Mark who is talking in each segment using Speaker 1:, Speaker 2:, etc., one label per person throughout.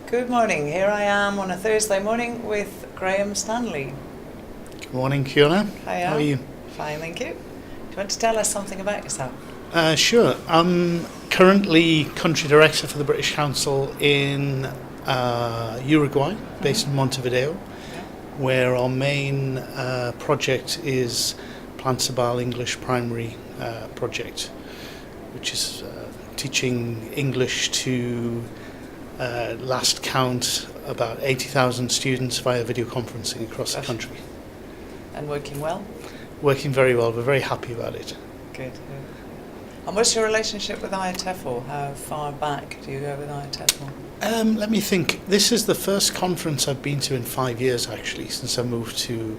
Speaker 1: Good morning. Here I am on a Thursday morning with Graham Stanley.
Speaker 2: Good morning, Fiona.
Speaker 1: Hiya.
Speaker 2: How are you?
Speaker 1: Fine, thank you. Do you want to tell us something about yourself?
Speaker 2: Sure. I'm currently country director for the British Council in Uruguay, based in Montevideo, where our main project is Plan Ceibal English Primary project, which is teaching English to last count about 80,000 students via video conferencing across the country.
Speaker 1: And working well?
Speaker 2: Working very well. We're very happy about it.
Speaker 1: Good. And what's your relationship with IATEFL? How far back do you go with IATEFL?
Speaker 2: Let me think. This is the first conference I've been to in 5 years, actually, since I moved to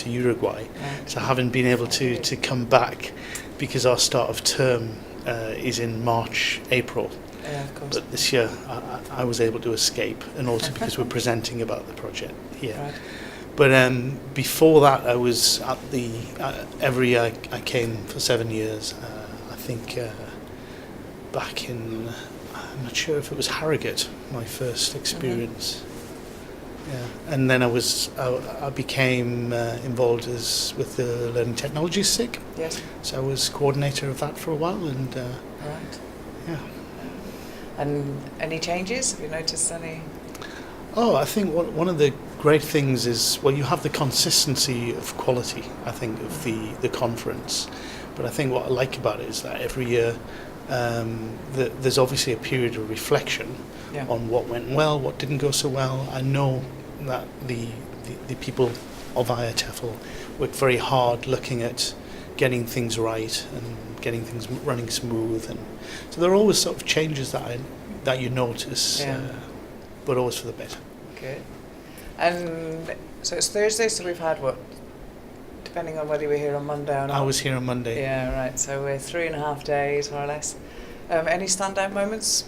Speaker 2: Uruguay. Right. So I haven't been able to come back because our start of term is in March, April.
Speaker 1: Yeah, of course.
Speaker 2: But this year I was able to escape, and also because we're presenting about the project here.
Speaker 1: Right.
Speaker 2: But before that, I was at the every year I came for 7 years. I think back in, I'm not sure if it was Harrogate, my first experience. Yeah, and then I became involved with the Learning Technologies SIG.
Speaker 1: Yes.
Speaker 2: So I was coordinator of that for a while, and
Speaker 1: right.
Speaker 2: Yeah.
Speaker 1: And any changes? Have you noticed any?
Speaker 2: Oh, I think one of the great things is, well, you have the consistency of quality, I think, of the conference. But I think what I like about it is that every year there's obviously a period of reflection on what went well, what didn't go so well. I know that the people of IATEFL work very hard looking at getting things right and getting things running smooth, and so there are always sort of changes that you notice, but always for the better.
Speaker 1: Good. And so it's Thursday, so we've had what? Depending on whether you were here on Monday or not.
Speaker 2: I was here on Monday.
Speaker 1: Yeah, right. So we're 3.5 days, more or less. Any standout moments?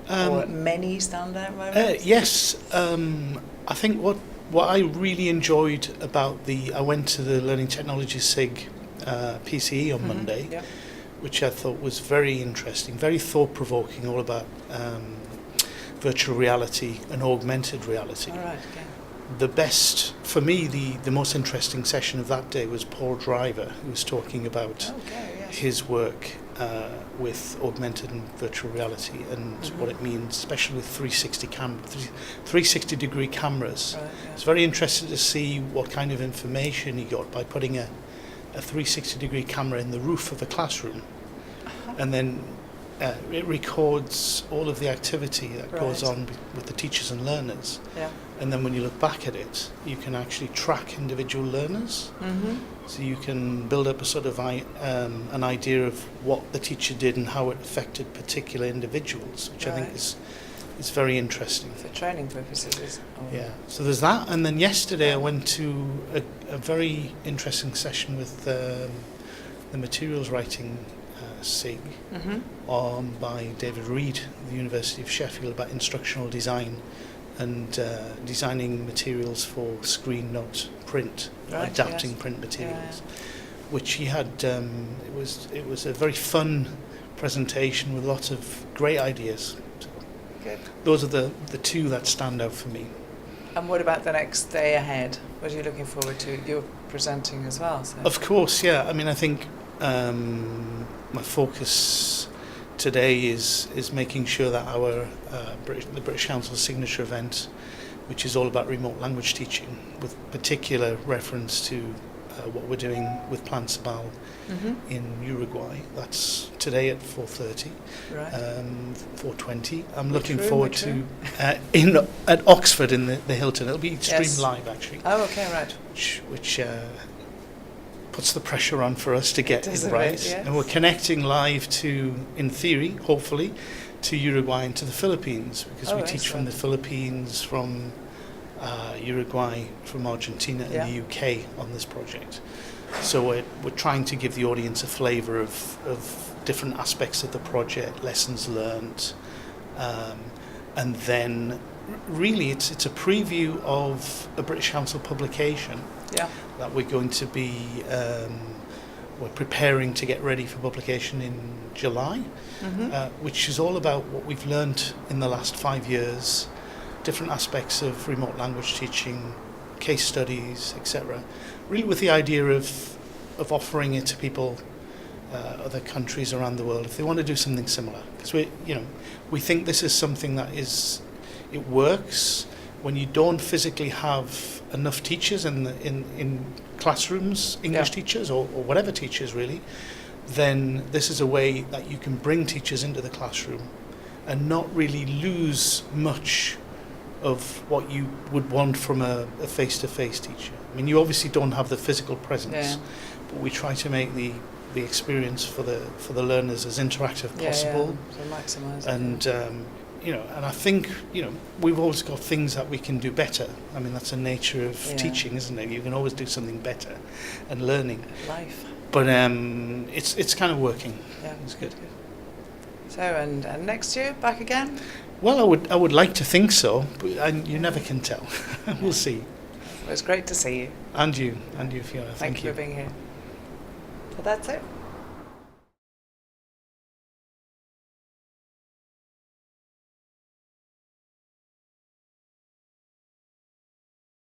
Speaker 1: Or many standout moments?
Speaker 2: Yes. I think what I really enjoyed about I went to the Learning Technologies SIG PCE on Monday, which I thought was very interesting, very thought-provoking, all about virtual reality and augmented reality.
Speaker 1: All right, okay.
Speaker 2: The best, for me, the most interesting session of that day was Paul Driver, who was talking about his work with augmented and virtual reality and what it means, especially with 360-degree cameras. Right, It's very interesting to see what kind of information he got by putting a 360-degree camera in the roof of a classroom, and then it records all of the activity that goes on with the teachers and learners. Yeah. And then when you look back at it, you can actually track individual learners. So you can build up a sort of an idea of what the teacher did and how it affected particular individuals, which I think is very interesting.
Speaker 1: For training purposes.
Speaker 2: Yeah. So there's that. And then yesterday I went to a very interesting session with the materials writing SIG by David Reed of the University of Sheffield, about instructional design and designing materials for screen, not print, adapting print materials, which he had. It was a very fun presentation with lots of great ideas. So good. Those are the two that stand out for me.
Speaker 1: And what about the next day ahead? What are you looking forward to? You're presenting as well. So.
Speaker 2: Of course, yeah. I mean, I think my focus today is making sure that the British Council signature event, which is all about remote language teaching, with particular reference to what we're doing with Plan Ceibal in Uruguay. That's today at 4:30, 4:20. I'm looking forward to at Oxford in the Hilton. It'll be streamed live, actually.
Speaker 1: Oh, okay, right.
Speaker 2: Which puts the pressure on for us to get it right.
Speaker 1: Yes.
Speaker 2: And we're connecting live to, in theory, hopefully, to Uruguay and to the Philippines, because we teach from the Philippines, from Uruguay, from Argentina and the UK on this project. So we're trying to give the audience a flavour of different aspects of the project, lessons learned, and then really it's a preview of a British Council publication that we're going to be we're preparing to get ready for publication in July, which is all about what we've learned in the last 5 years different aspects of remote language teaching, case studies, etc. Really with the idea of offering it to people, other countries around the world, if they want to do something similar. Because we think this is something that it works when you don't physically have enough teachers in classrooms, English teachers or whatever teachers really, then this is a way that you can bring teachers into the classroom and not really lose much of what you would want from a face-to-face teacher. I mean, you obviously don't have the physical presence, but we try to make the experience for the learners as interactive possible.
Speaker 1: So maximise.
Speaker 2: And and I think we've always got things that we can do better. I mean, that's the nature of teaching, isn't it? You can always do something better, and learning.
Speaker 1: Life.
Speaker 2: But it's kind of working.
Speaker 1: Yeah,
Speaker 2: it's good.
Speaker 1: So and next year back again?
Speaker 2: Well, I would like to think so, but you never can tell. We'll see.
Speaker 1: Well, it's great to see you.
Speaker 2: And you, Fiona.
Speaker 1: Thank you for being here. So that's it.